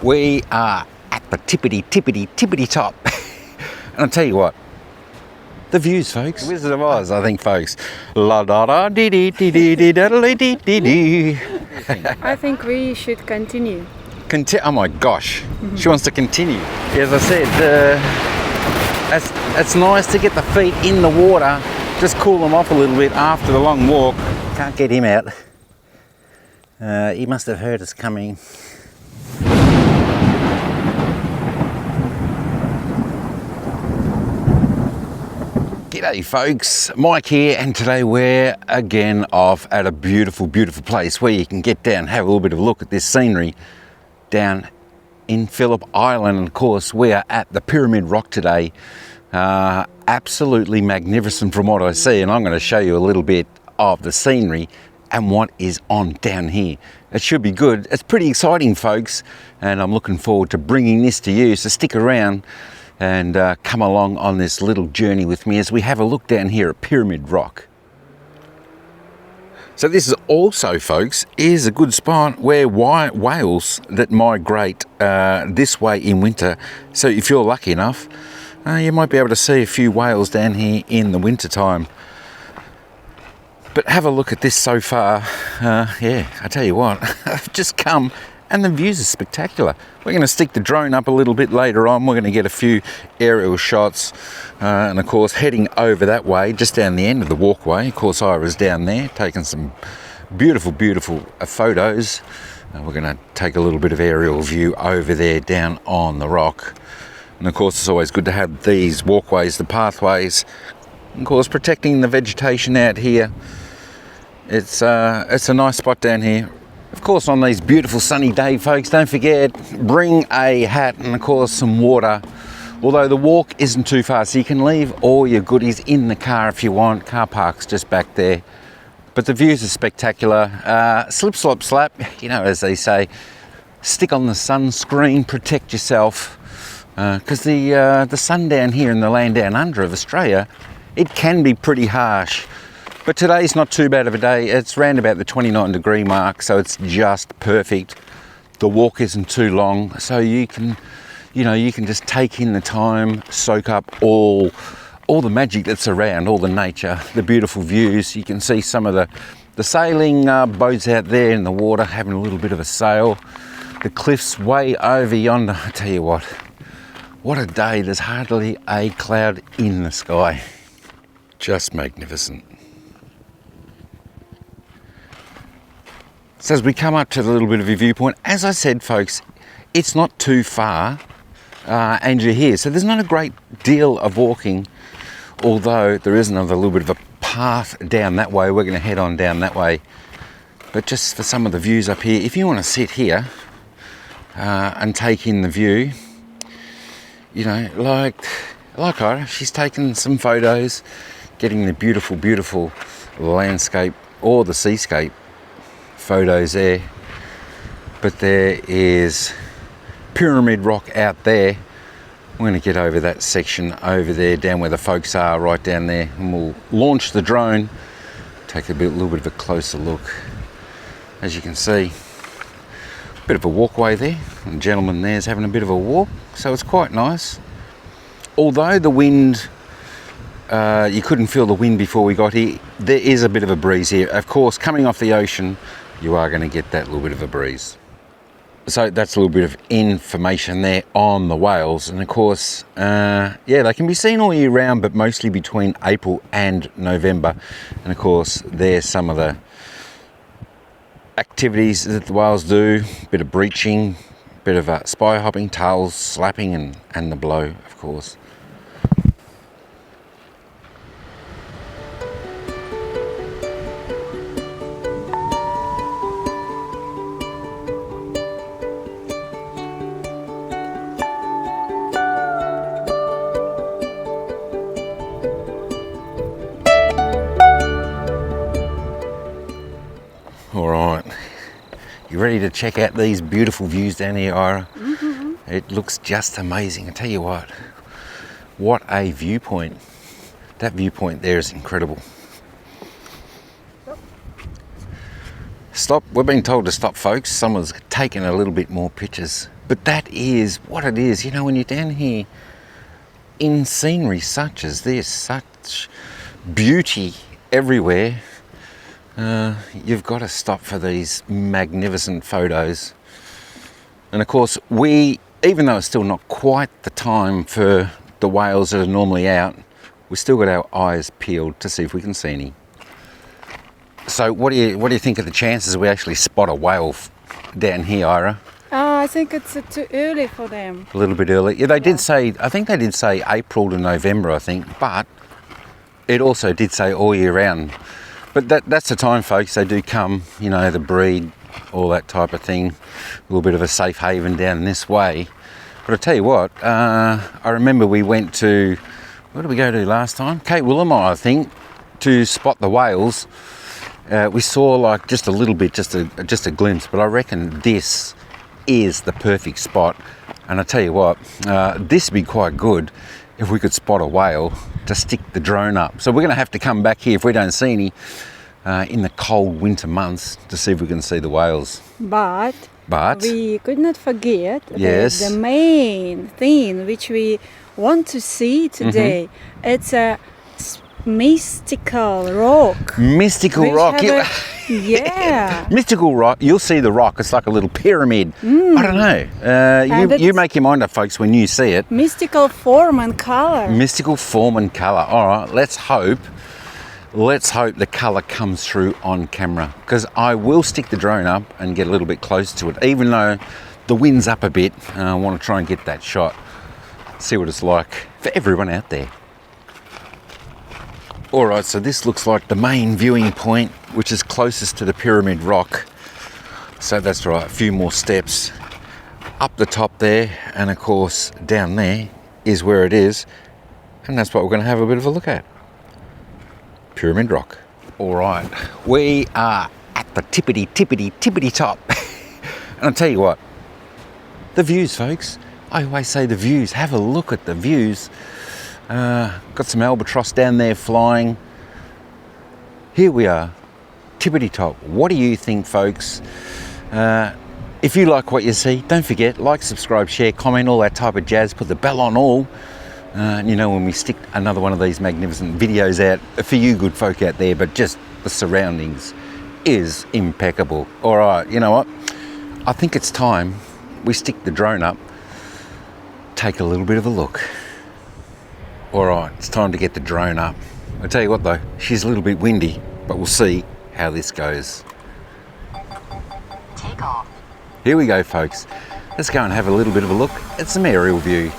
We are at the tippity top. And I'll tell you what, the views, folks. Wizard of Oz, I think, folks. La da da dee dee dee dee dee dee dee dee dee. I think we should continue. Oh my gosh, she wants to continue. As I said, it's nice to get the feet in the water, just cool them off a little bit after the long walk. Can't get him out. He must have heard us coming. G'day folks, Mike here, and today we're again off at a beautiful place where you can get down, have a little bit of a look at this scenery down in Phillip Island. And of course we are at the Pyramid Rock today. Absolutely magnificent from what I see, and I'm going to show you a little bit of the scenery and what is on down here. It should be good. It's pretty exciting, folks, and I'm looking forward to bringing this to you, so stick around and come along on this little journey with me as we have a look down here at Pyramid Rock. So this is also, folks, is a good spot where whales that migrate this way in winter. So if you're lucky enough, you might be able to see a few whales down here in the winter time. But have a look at this so far. Yeah, I tell you what, I've just come and the views are spectacular. We're going to stick the drone up a little bit later on. We're going to get a few aerial shots. And of course, heading over that way, just down the end of the walkway. Of course, I was down there taking some beautiful photos. We're going to take a little bit of aerial view over there down on the rock. And of course, it's always good to have these walkways, the pathways. Of course, protecting the vegetation out here. It's a nice spot down here. Of course, on these beautiful sunny days, folks, don't forget, bring a hat and of course some water. Although the walk isn't too far, so you can leave all your goodies in the car if you want. Car park's just back there. But the views are spectacular. Slip, slop, slap, you know, as they say. Stick on the sunscreen, protect yourself. Because the sun down here in the land down under of Australia, it can be pretty harsh. But today's not too bad of a day. It's around about the 29-degree mark, so it's just perfect. The walk isn't too long, so you can just take in the time, soak up all the magic that's around, all the nature, the beautiful views. You can see some of the sailing boats out there in the water having a little bit of a sail. The cliffs way over yonder. I tell you what a day. There's hardly a cloud in the sky. Just magnificent. So as we come up to the little bit of a viewpoint, as I said, folks, it's not too far and you're here. So there's not a great deal of walking, although there is another little bit of a path down that way. We're going to head on down that way. But just for some of the views up here, if you want to sit here and take in the view, you know, like Ira, she's taken some photos, getting the beautiful landscape or the seascape photos there. But there is Pyramid Rock out there. We're going to get over that section over there, down where the folks are, right down there, and we'll launch the drone, take a little bit of a closer look. As you can see, a bit of a walkway there, and the gentleman there's having a bit of a walk, so it's quite nice. Although the wind, you couldn't feel the wind before we got here, there is a bit of a breeze here. Of course, coming off the ocean, you are going to get that little bit of a breeze. So that's a little bit of information there on the whales. And of course, yeah, they can be seen all year round, but mostly between April and November. And of course, there's some of the activities that the whales do. A bit of breaching, a bit of spy hopping, tails slapping, and the blow, of course. All right, you ready to check out these beautiful views down here, Ira? Mm-hmm. It looks just amazing. I tell you what a viewpoint. That viewpoint there is incredible. Stop. We're being told to stop, folks. Someone's taken a little bit more pictures. But that is what it is. You know, when you're down here in scenery such as this, such beauty everywhere, you've got to stop for these magnificent photos. And of course, even though it's still not quite the time for the whales that are normally out, we've still got our eyes peeled to see if we can see any. So what do you think of the chances we actually spot a whale down here, Ira? I think it's too early for them. A little bit early. Yeah, they did say, I think they did say April to November, I think, but it also did say all year round. But that's the time, folks, they do come, you know, the breed, all that type of thing. A little bit of a safe haven down this way. But I tell you what, I remember we went to, where did we go to last time? Cape Willamette, I think, to spot the whales. We saw like just a little bit, just a glimpse, but I reckon this is the perfect spot. And I tell you what, this would be quite good if we could spot a whale to stick the drone up. So we're going to have to come back here if we don't see any in the cold winter months to see if we can see the whales. But we could not forget the main thing which we want to see today. Mm-hmm. It's a mystical rock. Mystical rock. Yeah. Mystical rock. You'll see the rock. It's like a little pyramid. I don't know. You make your mind up, folks, when you see it. Mystical form and color. Mystical form and color. All right. Let's hope the color comes through on camera, because I will stick the drone up and get a little bit close to it, even though the wind's up a bit. I want to try and get that shot. See what it's like for everyone out there. Alright, so this looks like the main viewing point, which is closest to the pyramid rock. So that's right, a few more steps up the top there, and of course down there is where it is, and that's what we're going to have a bit of a look at. Pyramid rock. Alright, we are at the tippity top. And I'll tell you what, the views, folks. I always say the views. Have a look at the views. Got some albatross down there flying. Here we are, tippity top. What do you think, folks? If you like what you see, don't forget, like, subscribe, share, comment, all that type of jazz. Put the bell on all. You know, when we stick another one of these magnificent videos out for you good folk out there, but just the surroundings is impeccable. All right, you know what? I think it's time we stick the drone up, take a little bit of a look. All right, it's time to get the drone up. I'll tell you what though, she's a little bit windy, but we'll see how this goes. Take off. Here we go, folks. Let's go and have a little bit of a look at some aerial view.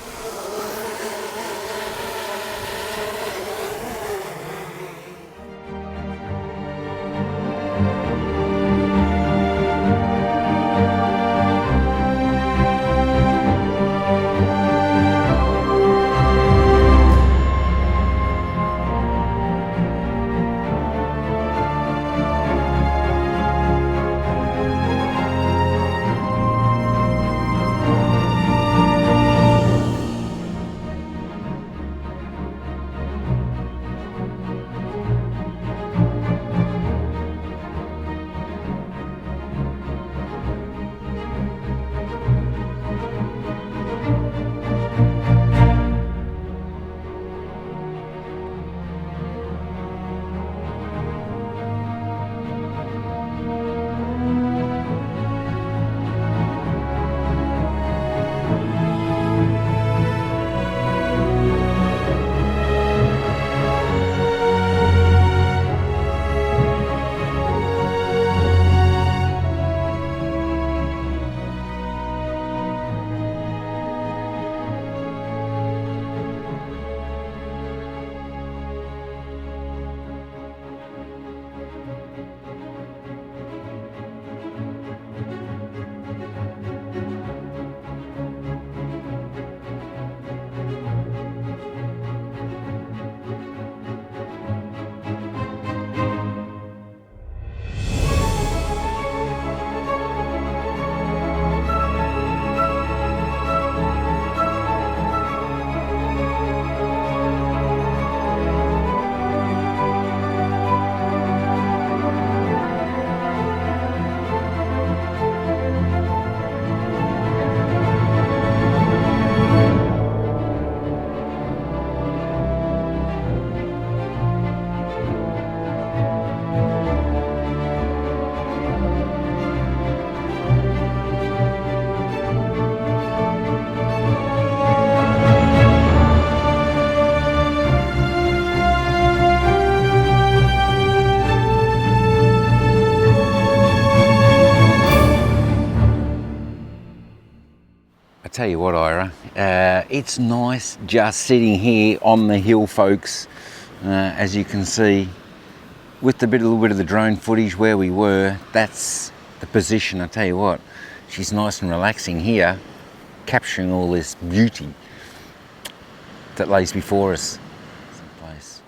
I tell you what, Ira, it's nice just sitting here on the hill, folks. As you can see, with a little bit of the drone footage where we were, that's the position. I tell you what, she's nice and relaxing here, capturing all this beauty that lays before us. Someplace.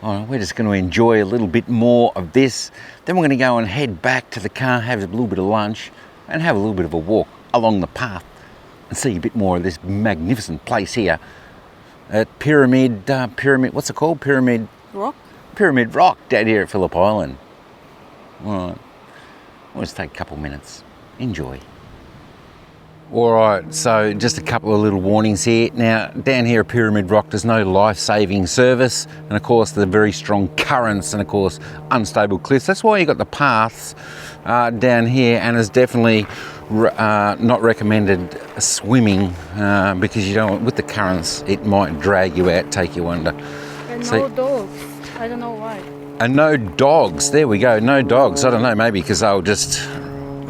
All right, we're just going to enjoy a little bit more of this. Then we're going to go and head back to the car, have a little bit of lunch, and have a little bit of a walk along the path and see a bit more of this magnificent place here at Pyramid, what's it called? Pyramid Rock down here at Phillip Island. All right, we'll just take a couple minutes. Enjoy. All right, so just a couple of little warnings here. Now, down here at Pyramid Rock, there's no life-saving service, and of course, the very strong currents and of course, unstable cliffs. That's why you got the paths down here, and it's definitely not recommended swimming because you don't, with the currents, it might drag you out, take you under. And no dogs. I don't know why. And no dogs. There we go. No dogs. I don't know. Maybe because they'll just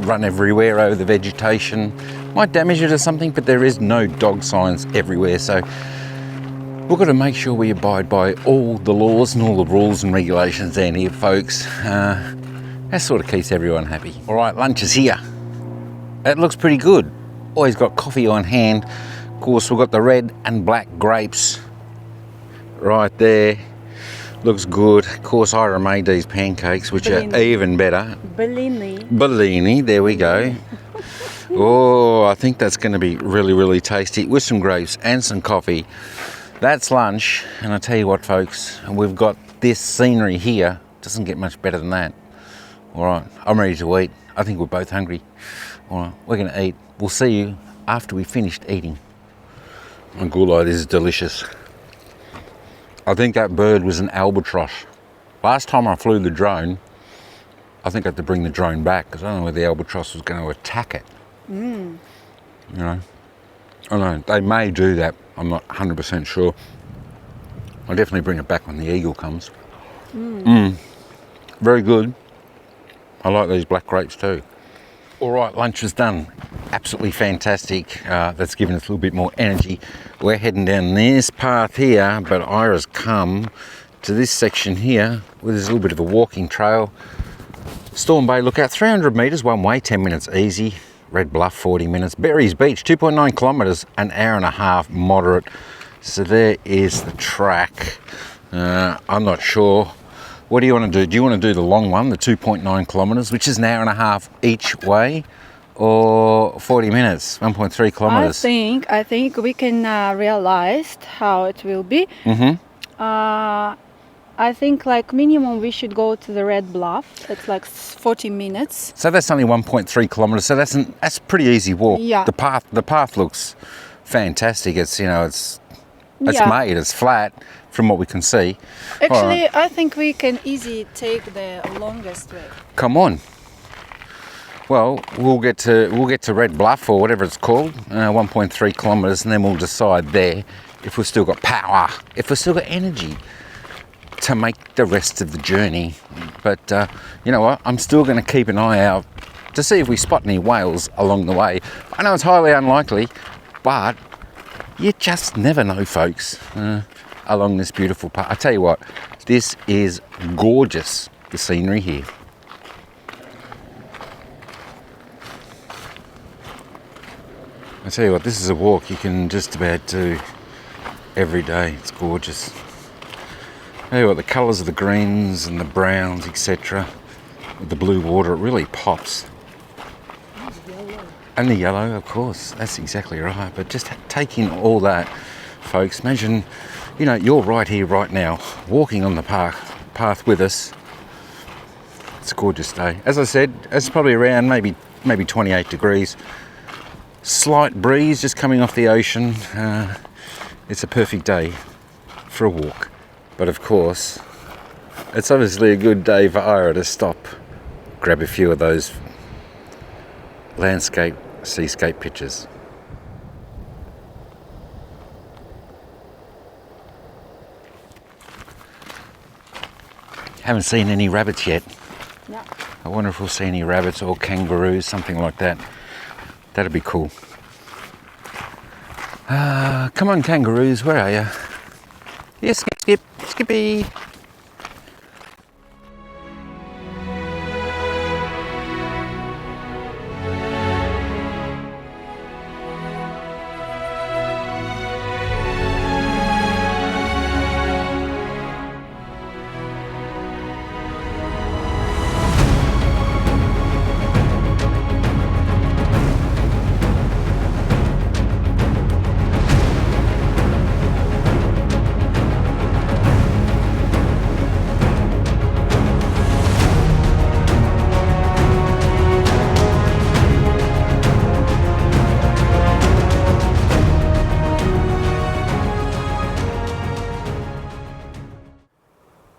run everywhere over the vegetation. Might damage it or something, but there is no dog signs everywhere. So we've got to make sure we abide by all the laws and all the rules and regulations down here, folks. That sort of keeps everyone happy. All right, lunch is here. It looks pretty good. Always got coffee on hand. Of course, we've got the red and black grapes right there. Looks good. Of course, Ira made these pancakes, which are even better. Bellini, there we go. Oh, I think that's going to be really, really tasty with some grapes and some coffee. That's lunch. And I tell you what, folks, we've got this scenery here. Doesn't get much better than that. All right, I'm ready to eat. I think we're both hungry. All right, we're going to eat. We'll see you after we've finished eating. And gulai, this is delicious. I think that bird was an albatross. Last time I flew the drone, I think I had to bring the drone back because I don't know whether the albatross was going to attack it. You know, I don't know. They may do that. I'm not 100% sure. I'll definitely bring it back when the eagle comes. Very good. I like these black grapes too. All right, lunch is done. Absolutely fantastic. That's given us a little bit more energy. We're heading down this path here, but Ira's come to this section here where there's a little bit of a walking trail. Storm Bay lookout, 300 metres one way, 10 minutes easy. Red Bluff, 40 minutes. Berries Beach, 2.9 kilometres, an hour and a half moderate. So there is the track. I'm not sure. What do you want to do? Do you want to do the long one, the 2.9 kilometres, which is an hour and a half each way, or 40 minutes, 1.3 kilometres? I think we can realize how it will be. I think like minimum we should go to the Red Bluff. It's like 40 minutes. So that's only 1.3 kilometres. So that's a pretty easy walk. Yeah. The path looks fantastic. It's it's made. It's flat from what we can see. Actually, right. I think we can easily take the longest way. Come on. Well, we'll get to Red Bluff or whatever it's called, 1.3 kilometres, and then we'll decide there if we've still got power, if we've still got energy to make the rest of the journey. But you know what? I'm still going to keep an eye out to see if we spot any whales along the way. I know it's highly unlikely, but you just never know, folks, along this beautiful path. I tell you what, this is gorgeous, the scenery here. I tell you what, this is a walk you can just about do every day. It's gorgeous. I tell you what, the colours of the greens and the browns, etc., with the blue water, it really pops. And the yellow, of course, that's exactly right. But just taking all that, folks, imagine, you're right here, right now, walking on the path with us. It's a gorgeous day. As I said, it's probably around maybe 28 degrees. Slight breeze just coming off the ocean. It's a perfect day for a walk. But of course, it's obviously a good day for Ira to stop, grab a few of those landscape, seascape pictures. Haven't seen any rabbits yet. No. I wonder if we'll see any rabbits or kangaroos, something like that. That'd be cool. Come on, kangaroos, where are you? Yes, skip, skippy.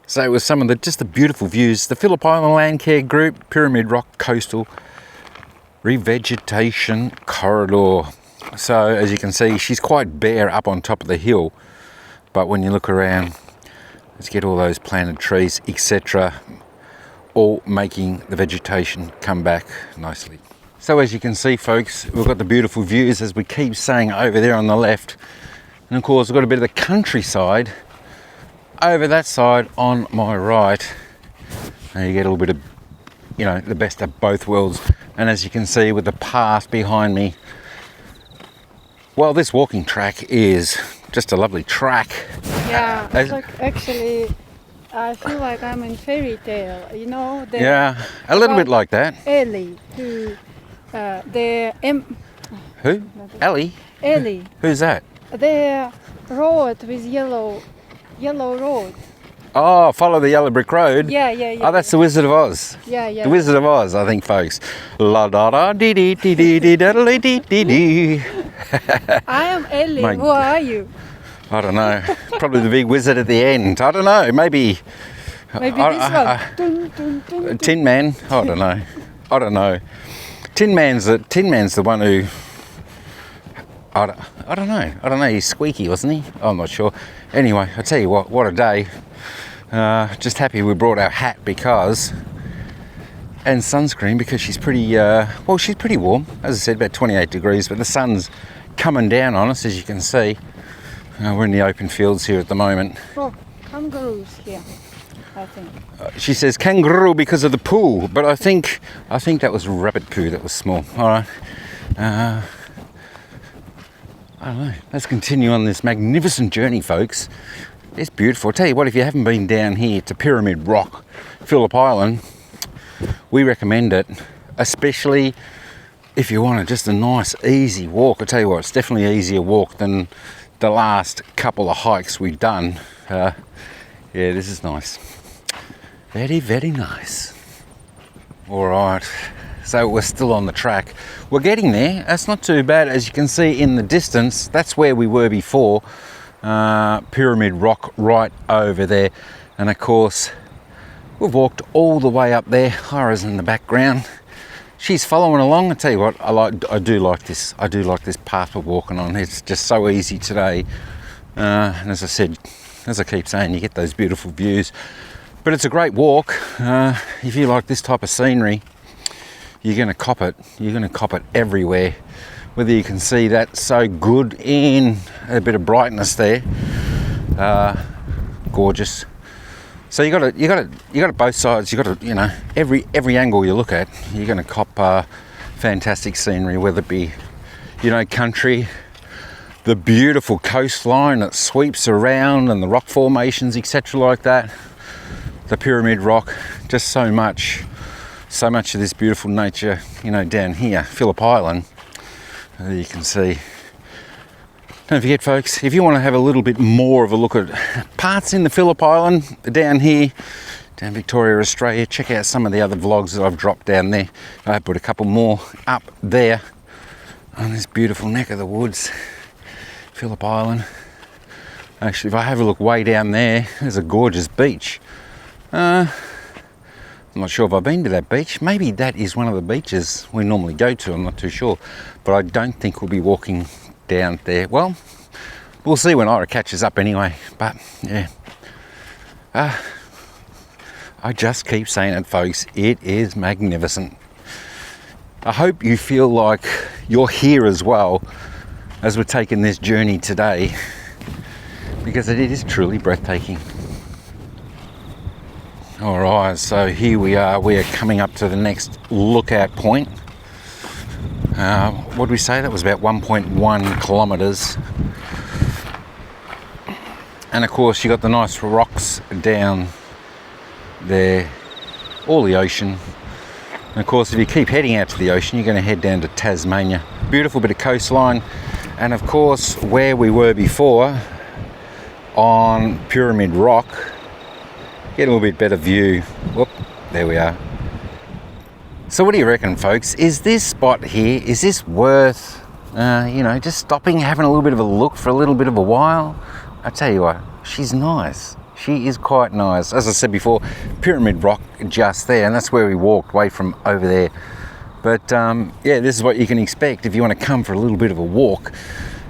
So it was some of just the beautiful views. The Phillip Island Land Care Group, Pyramid Rock Coastal Revegetation Corridor. So as you can see, she's quite bare up on top of the hill. But when you look around, let's get all those planted trees, etc. all making the vegetation come back nicely. So as you can see, folks, we've got the beautiful views, as we keep saying, over there on the left. And of course, we've got a bit of the countryside over that side on my right. And you get a little bit of, you know, the best of both worlds. And as you can see with the path behind me, well, this walking track is just a lovely track. Yeah, it's like, actually, I feel like I'm in fairy tale, you know. Yeah, a little bit like that. Ellie, who, Who? Ellie? Ellie. Who's that? The road with yellow road. Oh, follow the yellow brick road. Yeah. Oh, that's the Wizard of Oz. Yeah. The Wizard of Oz, I think, folks. La da da dee dee dee dee dee da dee dee dee. I am Ellie. Who are you? I don't know. Probably the big wizard at the end. I don't know. Maybe this one. Dun, dun, dun, Tin Man. I don't know. Tin Man's the one who. I don't know. He's squeaky, wasn't he? I'm not sure. Anyway, I tell you what a day. Just happy we brought our hat and sunscreen, because she's pretty. She's pretty warm. As I said, about 28 degrees, but the sun's coming down on us, as you can see. We're in the open fields here at the moment. Oh, kangaroos here, I think. She says kangaroo because of the poo, but I think that was rabbit poo that was small. All right. I don't know. Let's continue on this magnificent journey, folks. It's beautiful. I'll tell you what, if you haven't been down here to Pyramid Rock, Phillip Island, we recommend it, especially if you want just a nice, easy walk. I'll tell you what, it's definitely an easier walk than the last couple of hikes we've done. Yeah, this is nice. Very, very nice. All right. So we're still on the track. We're getting there. That's not too bad. As you can see in the distance, that's where we were before. Pyramid Rock right over there. And of course, we've walked all the way up there. Hira's in the background. She's following along. I tell you what, I do like this. I do like this path we're walking on. It's just so easy today. And as I said, as I keep saying, you get those beautiful views. But it's a great walk. If you like this type of scenery, you're going to cop it. You're going to cop it everywhere. Whether you can see that so good in a bit of brightness there, gorgeous. So you got it both sides. You got to, you know, every angle you look at, you're going to cop fantastic scenery. Whether it be, you know, country, the beautiful coastline that sweeps around, and the rock formations, etc., like that. The Pyramid Rock, just so much of this beautiful nature, you know, down here, Phillip Island. You can see. Don't forget, folks, if you want to have a little bit more of a look at parts in the Phillip Island down here, down Victoria, Australia, check out some of the other vlogs that I've dropped down there. I put a couple more up there on this beautiful neck of the woods, Phillip Island. Actually, if I have a look way down there, there's a gorgeous beach. I'm not sure if I've been to that beach. Maybe that is one of the beaches we normally go to. I'm not too sure. But I don't think we'll be walking down there. Well, we'll see when Ira catches up anyway. But yeah, I just keep saying it, folks. It is magnificent. I hope you feel like you're here as well. as we're taking this journey today, because it is truly breathtaking. All right, so here we are. We are coming up to the next lookout point. What did we say? That was about 1.1 kilometres. And of course, you got the nice rocks down there, all the ocean. And of course, if you keep heading out to the ocean, you're going to head down to Tasmania. Beautiful bit of coastline. And of course, where we were before on Pyramid Rock, get a little bit better view. Whoop, there we are. So what do you reckon, folks? Is this spot here, is this worth, just stopping, having a little bit of a look for a little bit of a while? I tell you what, she's nice. She is quite nice. As I said before, Pyramid Rock just there, and that's where we walked away from over there. But yeah, this is what you can expect if you want to come for a little bit of a walk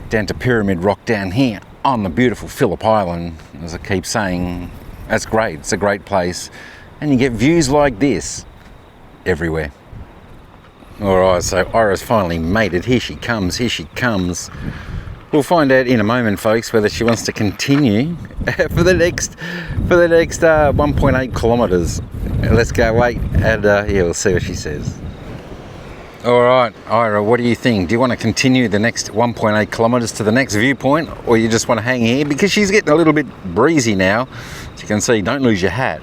down to Pyramid Rock down here on the beautiful Phillip Island. As I keep saying, that's great. It's a great place. And you get views like this everywhere. All right, so Ira's finally made it. Here she comes, here she comes. We'll find out in a moment, folks, whether she wants to continue for the next 1.8 kilometres. Let's go wait, and yeah, we'll see what she says. All right, Ira, what do you think? Do you want to continue the next 1.8 kilometres to the next viewpoint, or you just want to hang here? Because she's getting a little bit breezy now. As you can see, don't lose your hat.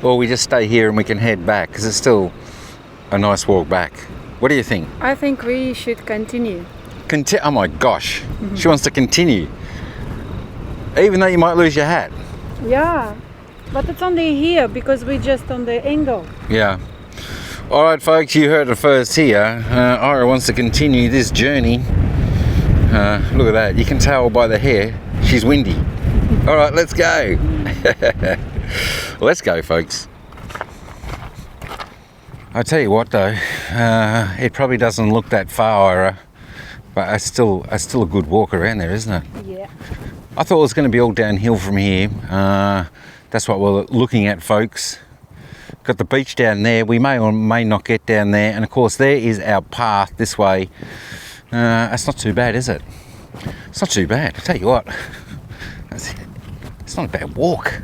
Or we just stay here and we can head back, because it's still a nice walk back. What do you think? I think we should continue. Oh my gosh, she wants to continue. Even though you might lose your hat. Yeah, but it's only here because we're just on the angle. Yeah. All right, folks, you heard it first here. Ira wants to continue this journey. Look at that. You can tell by the hair, she's windy. All right, let's go. Let's go, folks. I tell you what, though, it probably doesn't look that far, Ira, but it's still a good walk around there, isn't it? Yeah. I thought it was going to be all downhill from here. That's what we're looking at, folks. Got the beach down there. We may or may not get down there, and of course, there is our path this way. That's not too bad, is it? It's not too bad. I tell you what, it's not a bad walk.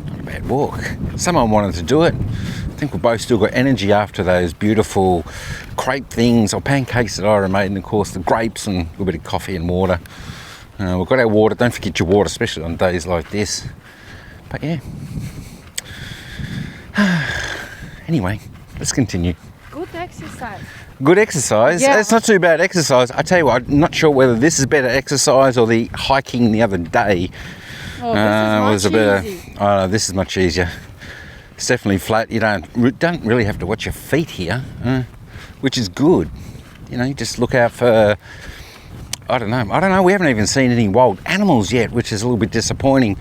Not a bad walk. Someone wanted to do it. I think we both still got energy after those beautiful crepe things or pancakes that Ira made, and of course the grapes and a little bit of coffee and water. We've got our water. Don't forget your water, especially on days like this. But yeah. Anyway, let's continue. Good exercise. Good exercise? Yeah. It's not too bad exercise. I tell you what, I'm not sure whether this is better exercise or the hiking the other day. Oh, this is much easy. Oh no, this is much easier. It's definitely flat. You don't really have to watch your feet here, which is good. You just look out for, I don't know. We haven't even seen any wild animals yet, which is a little bit disappointing.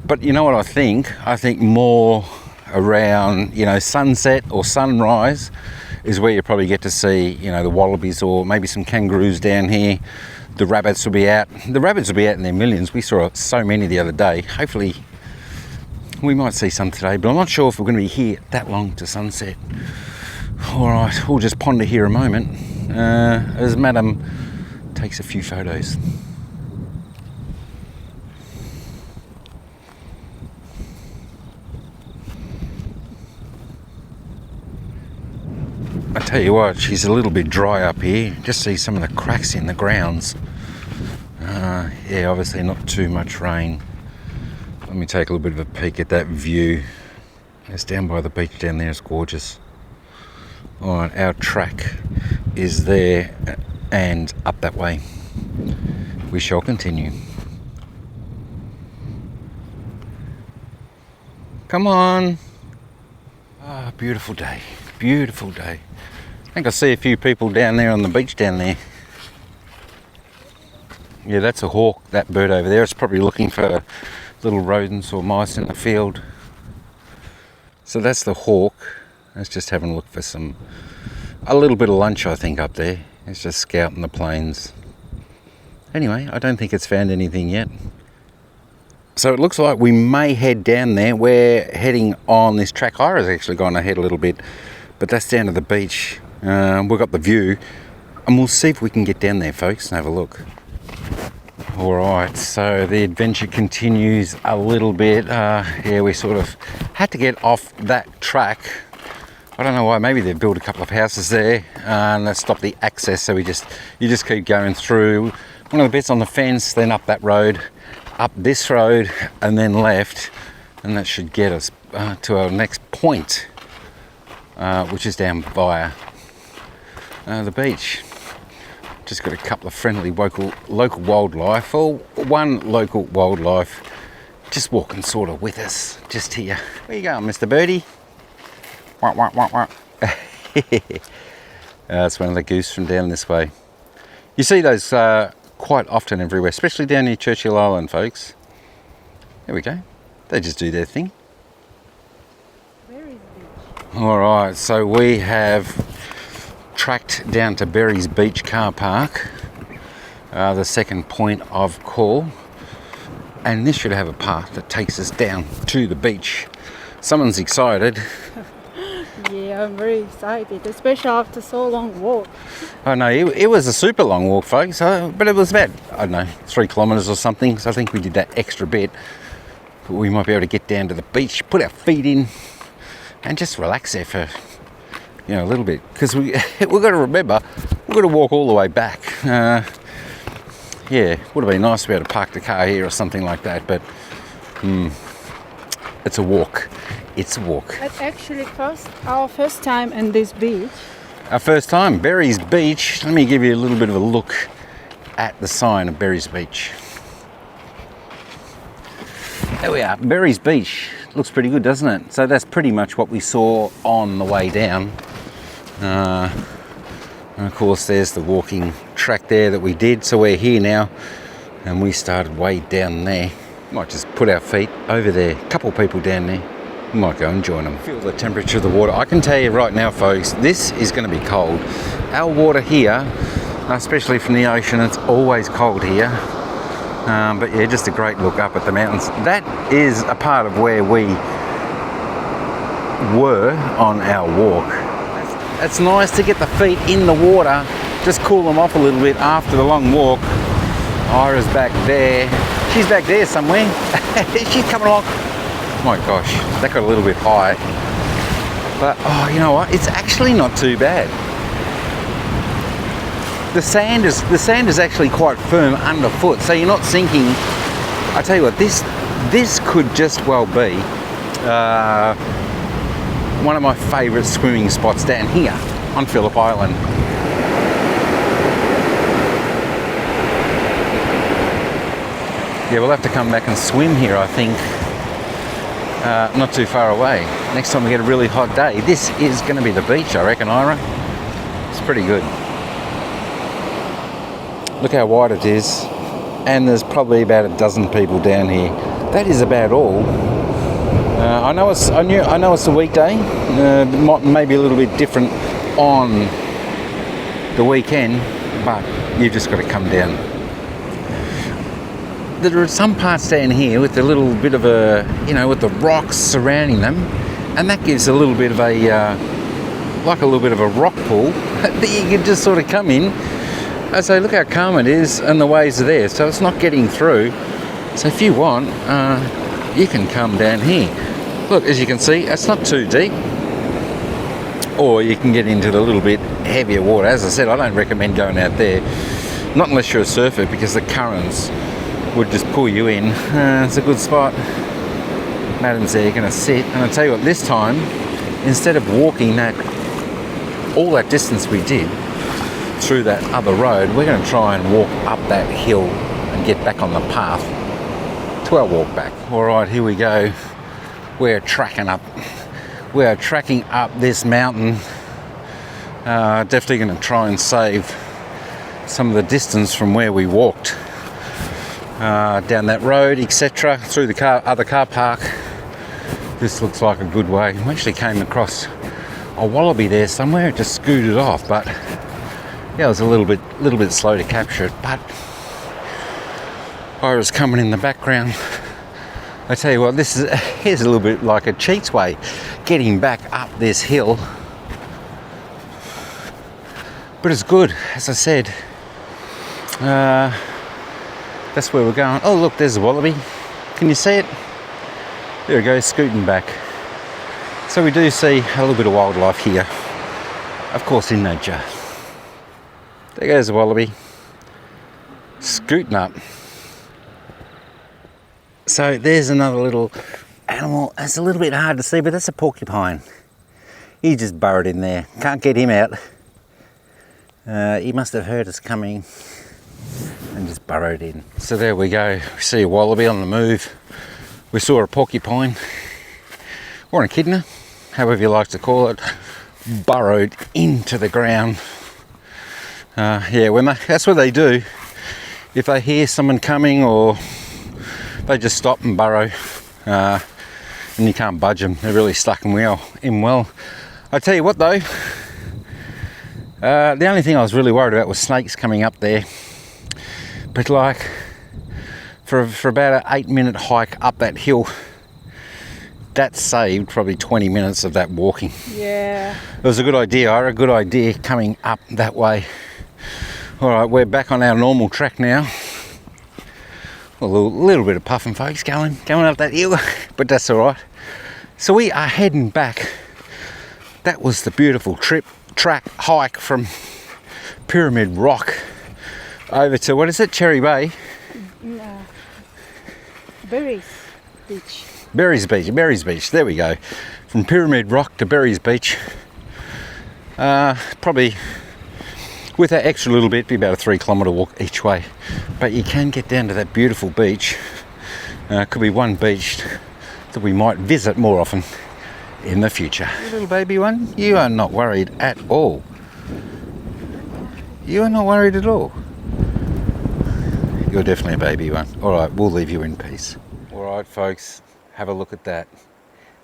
But you know what I think? I think more around, sunset or sunrise is where you probably get to see, the wallabies or maybe some kangaroos down here. The rabbits will be out. The rabbits will be out in their millions. We saw so many the other day. Hopefully we might see some today, but I'm not sure if we're going to be here that long to sunset. All right, we'll just ponder here a moment as Madam takes a few photos. I tell you what, she's a little bit dry up here. Just see some of the cracks in the grounds. Yeah, obviously not too much rain. Let me take a little bit of a peek at that view. It's down by the beach down there. It's gorgeous. All right, our track is there and up that way. We shall continue. Come on. Ah, beautiful day. Beautiful day. I think I see a few people down there on the beach down there. Yeah, that's a hawk, that bird over there. It's probably looking for little rodents or mice in the field. So that's the hawk. It's just having a look for a little bit of lunch, I think, up there. It's just scouting the plains. Anyway, I don't think it's found anything yet. So it looks like we may head down there. We're heading on this track. Ira's actually gone ahead a little bit, but that's down to the beach. We've got the view, and we'll see if we can get down there, folks, and have a look. Alright, so the adventure continues a little bit. Yeah, we sort of had to get off that track. I don't know why, maybe they've built a couple of houses there and that stopped the access, so you just keep going through one of the bits on the fence, then up that road, up this road, and then left, and that should get us to our next point, which is down via the beach. Just got a couple of friendly local wildlife, or one local wildlife, just walking sort of with us, just here. Where you going, Mr. Birdie? Wah, wah, wah, wah. That's one of the goose from down this way. You see those quite often everywhere, especially down near Churchill Island, folks. There we go. They just do their thing. Where is beach? Alright, so we have tracked down to Berry's Beach car park, the second point of call, and this should have a path that takes us down to the beach. Someone's excited. Yeah, I'm very excited, especially after so long walk. I know, it was a super long walk, folks, but it was about, I don't know, 3 kilometres or something, so I think we did that extra bit. But we might be able to get down to the beach, put our feet in, and just relax there for, you know, a little bit, because we've got to remember, we've got to walk all the way back. Yeah, would have been nice to be able to park the car here or something like that, but it's a walk. It's a walk. It's actually our first time in this beach. Our first time, Berry's Beach. Let me give you a little bit of a look at the sign of Berry's Beach. There we are, Berry's Beach. Looks pretty good, doesn't it? So that's pretty much what we saw on the way down. And of course there's the walking track there that we did, so we're here now and we started way down there. Might just put our feet over there, a couple of people down there, we might go and join them. Feel the temperature of the water. I can tell you right now, folks, this is going to be cold. Our water here, especially from the ocean, it's always cold here, but yeah, just a great look up at the mountains. That is a part of where we were on our walk. It's nice to get the feet in the water, just cool them off a little bit after the long walk. Ira's back there. She's back there somewhere. She's coming along. My gosh, that got a little bit high. But, oh, you know what? It's actually not too bad. The sand is actually quite firm underfoot, so you're not sinking. I tell you what, this could just well be one of my favourite swimming spots down here on Phillip Island. Yeah, we'll have to come back and swim here, I think. Not too far away. Next time we get a really hot day, this is going to be the beach, I reckon, Ira. It's pretty good. Look how wide it is, and there's probably about a dozen people down here. That is about all. I know it's a weekday. Maybe a little bit different on the weekend, but you've just got to come down. There are some parts down here with a little bit of a, you know, with the rocks surrounding them, and that gives a little bit of a, like a little bit of a rock pool that you can just sort of come in. I say, look how calm it is, and the waves are there, so it's not getting through. So if you want, you can come down here. Look, as you can see, it's not too deep. Or you can get into the little bit heavier water. As I said, I don't recommend going out there, not unless you're a surfer, because the currents would just pull you in. It's a good spot. Madam's there going to sit, and I'll tell you what, this time, instead of walking all that distance we did through that other road, we're going to try and walk up that hill and get back on the path to our walk back. All right, here we go. We're tracking up. We are tracking up this mountain. Definitely going to try and save some of the distance from where we walked down that road, etc., through the other car park. This looks like a good way. We actually came across a wallaby there somewhere. It just scooted off, but yeah, it was a little bit slow to capture it. But Ira's coming in the background. I tell you what, here's a little bit like a cheat's way getting back up this hill. But it's good, as I said. that's where we're going. Oh look, there's a wallaby. Can you see it? There it goes, scooting back. So we do see a little bit of wildlife here, of course in nature. There goes the wallaby, scooting up. So there's another little animal. It's a little bit hard to see, but that's a porcupine. He just burrowed in there. Can't get him out. He must have heard us coming and just burrowed in. So there we go. We see a wallaby on the move. We saw a porcupine, or an echidna, however you like to call it, burrowed into the ground. Yeah, that's what they do. If they hear someone coming, or they just stop and burrow, and you can't budge them. They're really stuck in well. I tell you what though, the only thing I was really worried about was snakes coming up there. But like, for about an 8-minute hike up that hill, that saved probably 20 minutes of that walking. Yeah. It was a good idea, Ira, a good idea coming up that way. All right, we're back on our normal track now. A little bit of puffing, folks, going up that hill, but that's all right. So we are heading back. That was the beautiful track hike from Pyramid Rock over to, what is it, Cherry Bay? Berries Beach, there we go. From Pyramid Rock to Berries Beach. Probably, with that extra little bit, be about a 3-kilometre walk each way. But you can get down to that beautiful beach. Could be one beach that we might visit more often in the future. You little baby one, you are not worried at all. You are not worried at all. You're definitely a baby one. All right, we'll leave you in peace. All right, folks, have a look at that.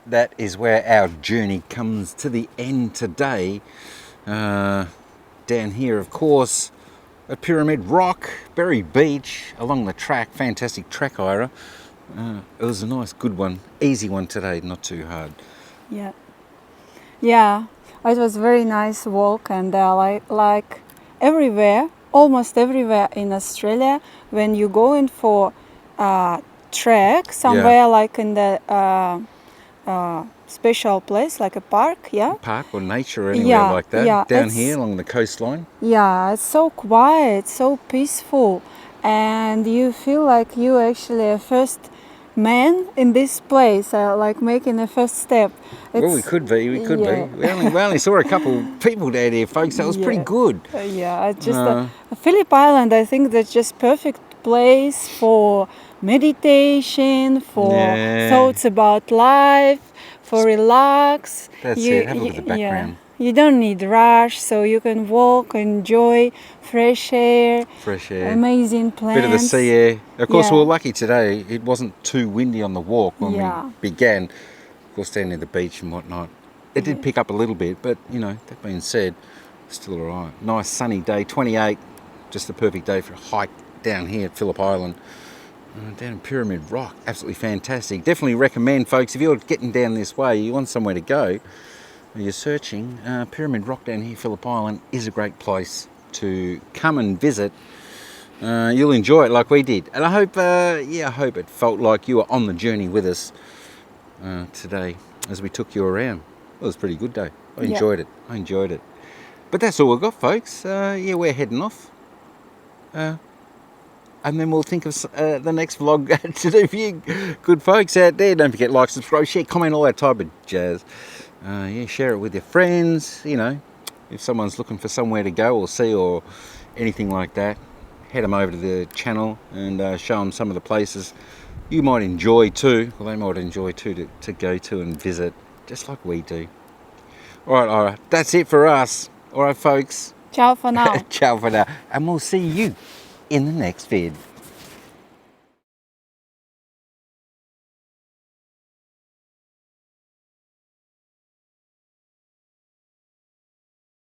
That is where our journey comes to the end today. Down here, of course, at Pyramid Rock, Berry Beach, along the track. Fantastic track, Ira. It was a nice, good one, easy one today, not too hard. Yeah, it was very nice walk, and like everywhere, almost everywhere in Australia, when you go in for trek somewhere, like in the special place, like a park, park or nature or anywhere like that, down here along the coastline. It's so quiet, so peaceful, and you feel like you actually a first man in this place, like making the first step. Well, we could be. We only saw a couple people down here, folks. That was pretty good. Phillip Island, I think that's just perfect place for meditation, for thoughts about life, for relax. That's it. Have a look at the background. You don't need rush, so you can walk, enjoy fresh air, amazing plants. Bit of the sea air. Of course, we were lucky today. It wasn't too windy on the walk when we began. Of course, down near the beach and whatnot. It did pick up a little bit, but, you know, that being said, still all right. Nice sunny day, 28. Just the perfect day for a hike down here at Phillip Island. Down in Pyramid Rock. Absolutely fantastic. Definitely recommend, folks, if you're getting down this way, you want somewhere to go, you're searching, Pyramid Rock down here, Phillip Island, is a great place to come and visit. You'll enjoy it like we did. And I hope, I hope it felt like you were on the journey with us today as we took you around. It was a pretty good day. I enjoyed it. But that's all we've got, folks. We're heading off. And then we'll think of the next vlog to do for you good folks out there. Don't forget, like, subscribe, share, comment, all that type of jazz. Share it with your friends. You know, if someone's looking for somewhere to go or see or anything like that, head them over to the channel and show them some of the places you might enjoy too. Well, they might enjoy too to go to and visit, just like we do. All right, that's it for us. All right, folks. Ciao for now. Ciao for now. And we'll see you in the next vid.